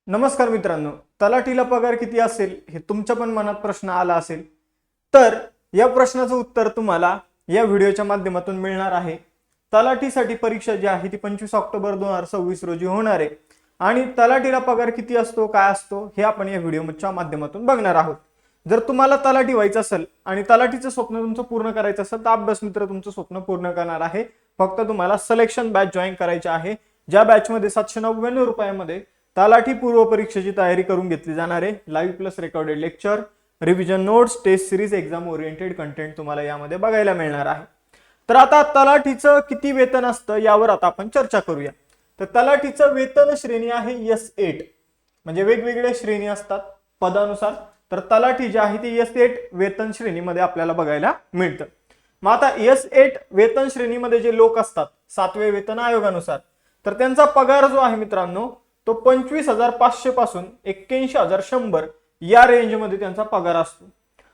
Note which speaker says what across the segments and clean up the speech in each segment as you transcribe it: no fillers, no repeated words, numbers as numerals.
Speaker 1: नमस्कार मित्रांनो, तलाठीला पगार किती असेल हे तुमच्या पण मनात प्रश्न आला असेल. तर या प्रश्नाचं उत्तर तुम्हाला या व्हिडिओच्या माध्यमातून मिळणार आहे. तलाठीसाठी परीक्षा जी आहे ती 25 ऑक्टोबर 2026 रोजी होणार आहे आणि तलाठीला पगार किती असतो, काय असतो हे आपण या व्हिडिओच्या माध्यमातून बघणार आहोत. जर तुम्हाला तलाठी व्हायचं असेल आणि तलाठीचं स्वप्न तुमचं पूर्ण करायचं असेल तर अभ्यास मित्र तुमचं स्वप्न पूर्ण करणार आहे. फक्त तुम्हाला सिलेक्शन बॅच जॉईन करायची आहे, ज्या बॅचमध्ये 799 रुपयामध्ये तलाठी पूर्व परीक्षेची तयारी करून घेतली जाणार आहे. Live plus recorded lecture, revision notes, test series, exam oriented content तुम्हाला यामध्ये बघायला मिळणार आहे. तर आता तलाठीचं किती वेतन असतं यावर आता आपण चर्चा करूया. तर तलाठीचं वेतन श्रेणी आहे S8, म्हणजे वेगवेगळ्या श्रेणी असतात पदानुसार. तर तलाठी जी आहे ती S8 वेतन श्रेणीमध्ये आपल्याला बघायला मिळतं. मग आता S8 वेतन श्रेणीमध्ये जे लोक असतात 7व्या वेतन आयोगानुसार, तर त्यांचा पगार जो आहे मित्रांनो तो 25,500 पासून 81,100 या रेंजमध्ये त्यांचा पगार असतो.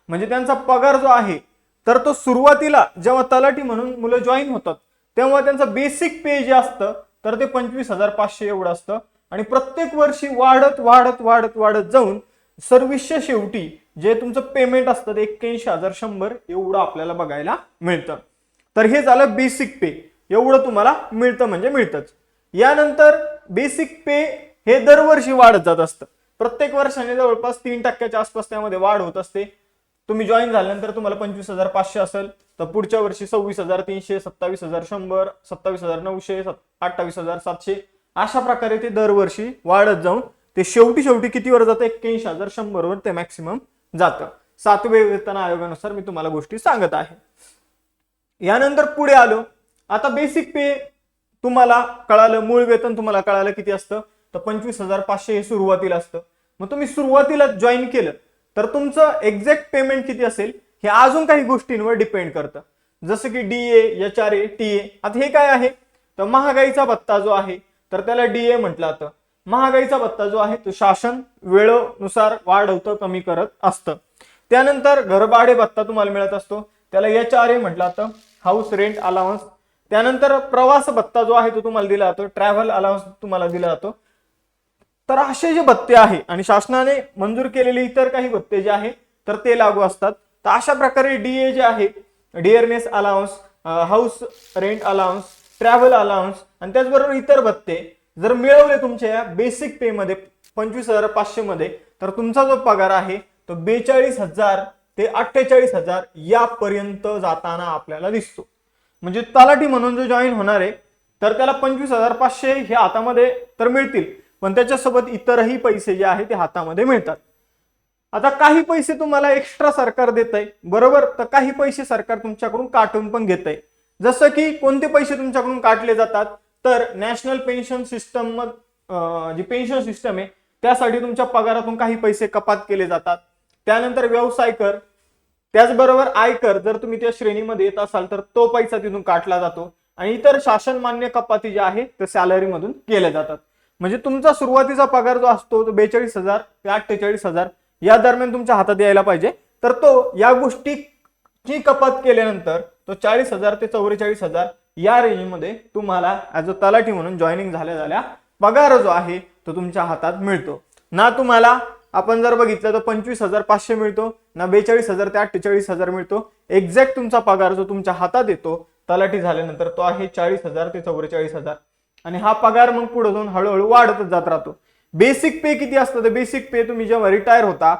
Speaker 1: म्हणजे त्यांचा पगार जो आहे तर तो सुरुवातीला जेव्हा तलाठी म्हणून मुलं जॉईन होतात तेव्हा त्यांचं बेसिक पे जे असतं तर ते 25,500 एवढं असतं आणि प्रत्येक वर्षी वाढत वाढत वाढत वाढत जाऊन सर्व्हिसच्या शेवटी जे तुमचं पेमेंट असतं ते 81,100 एवढं आपल्याला बघायला मिळतं. तर हे झालं बेसिक पे, एवढं तुम्हाला मिळतं म्हणजे मिळतंच. यानंतर बेसिक पे हे दरवर्षी वाढत जात असतं. प्रत्येक वर्षाने जवळपास 3% आसपास त्यामध्ये वाढ होत असते. तुम्ही जॉईन झाल्यानंतर तुम्हाला 25,500 असेल तर पुढच्या वर्षी 26,300, 27,100, 27,900, 28,700 अशा प्रकारे ते दरवर्षी वाढत जाऊन ते शेवटी कितीवर जातं 81,100 वर ते मॅक्सिमम जातं. 7व्या वेतन आयोगानुसार मी तुम्हाला गोष्टी सांगत आहे. यानंतर पुढे आलो. आता बेसिक पे तुम्हाला कळालं, मूळ वेतन तुम्हाला कळालं किती असतं तर 25,500 हे सुरुवातीला असतं. मग तुम्ही सुरुवातीला जॉईन केलं तर तुमचं एक्झॅक्ट पेमेंट किती असेल हे अजून काही गोष्टींवर डिपेंड करतं. जसं की DA, HRA, TA. आता हे काय आहे तर महागाईचा भत्ता जो आहे तर त्याला DA म्हटलं जातं. महागाईचा भत्ता जो आहे तो शासन वेळेनुसार वाढवतं, कमी करत असतं. त्यानंतर घरभाडे भत्ता तुम्हाला मिळत असतो, त्याला HRA म्हटलं जातं, हाऊस रेंट अलाउन्स. त्यानंतर प्रवास भत्ता जो आहे तो तुम्हाला दिला जातो, ट्रॅव्हल अलाउन्स तुम्हाला दिला जातो. तर असे जे भत्ते आहे आणि शासनाने मंजूर केलेले इतर काही भत्ते जे आहे तर ते लागू असतात. तर अशा प्रकारे DA जे आहे, dearness allowance, house rent allowance, travel allowance आणि त्याचबरोबर इतर भत्ते जर मिळवले तुमच्या बेसिक पे मध्ये 25,500 मध्ये तर तुमचा जो पगार आहे तो 42,000 ते 48,000 यापर्यंत जाताना आपल्याला दिसतो. म्हणजे तलाठी म्हणून जो जॉईन होणार आहे तर त्याला 25,500 हे हातामध्ये तर मिळतील, पण त्याच्यासोबत इतरही पैसे जे आहे ते हातामध्ये मिळतात. आता काही पैसे तुम्हाला एक्स्ट्रा सरकार देत आहे बरोबर, तर काही पैसे सरकार तुमच्याकडून काटून पण घेत आहे. जसं की कोणते पैसे तुमच्याकडून काटले जातात तर नॅशनल पेन्शन सिस्टम, जी पेन्शन सिस्टम आहे त्यासाठी तुमच्या पगारातून काही पैसे कपात केले जातात. त्यानंतर व्यवसाय कर, त्याचबरोबर आयकर जर तुम्ही त्या श्रेणीमध्ये येत असाल तर तो पैसा तिथून काटला जातो आणि इतर शासन मान्य कपाती जे आहे ते सॅलरी मधून केल्या जातात. म्हणजे तुमचा सुरुवातीचा पगार जो असतो तो 42,000 ते 48,000 या दरम्यान तुमच्या हातात यायला पाहिजे. तर तो या गोष्टीची कपात केल्यानंतर तो 40,000 ते 44,000 या रेंजमध्ये तुम्हाला ऍज अ तलाठी म्हणून जॉईनिंग झाल्या पगार जो आहे तो तुमच्या हातात मिळतो. ना तुम्हाला आपण जर बघितलं तर 25,500 मिळतो, ना 42,000 ते 48,000 मिळतो. एक्झॅक्ट तुमचा पगार जो तुमच्या हातात येतो तलाठी झाल्यानंतर तो आहे 40,000 ते 44,000 आणि हा पगार मग पुढे जाऊन हळूहळू वाढतच जात राहतो. बेसिक पे किती असतं तर बेसिक पे तुम्ही जेव्हा रिटायर होता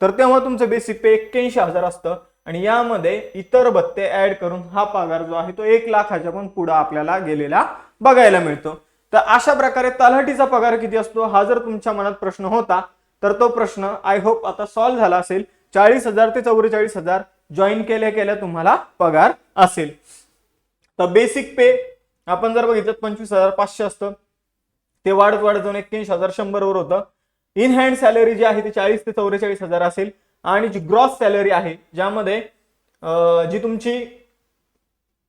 Speaker 1: तर तेव्हा तुमचं बेसिक पे 81,000 असतं आणि यामध्ये इतर भत्ते ऍड करून हा पगार जो आहे तो 1,00,000च्या पण पुढे आपल्याला गेलेला बघायला मिळतो. तर अशा प्रकारे तलाठीचा पगार किती असतो हा जर तुमच्या मनात प्रश्न होता तर तो प्रश्न आय होप आता सॉल्व्ह झाला असेल. 40,000 ते 44,000 जॉईन केल्या तुम्हाला पगार असेल. तर बेसिक पे आपण जर बघितलं 25,500 असतं, ते वाढत वाढत जाऊन 81,100 वर होतं. इन हँड सॅलरी जी आहे ती 40 ते 44,000 असेल आणि जी ग्रॉस सॅलरी आहे ज्यामध्ये जी तुमची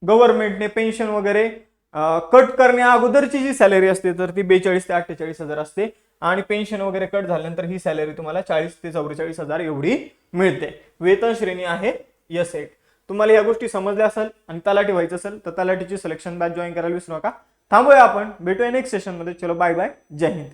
Speaker 1: गव्हर्नमेंटने पेन्शन वगैरे कट करण्या अगोदरची जी सॅलरी असते तर ती 42 ते 48,000 असते आणि पेन्शन वगैरे कट झाल्यानंतर ही सॅलरी तुम्हाला 40 ते 44,000 एवढी मिळते. वेतन श्रेणी आहे S8. तुम्हाला या गोष्टी समजल्या असेल आणि तलाठी व्हायचं असेल तर तलाठीची सिलेक्शन बॅच जॉईन करायला विसरू नका. थांबूया आपण, भेटूया नेक्स्ट सेशन मध्ये. चलो बाय बाय, जय हिंद.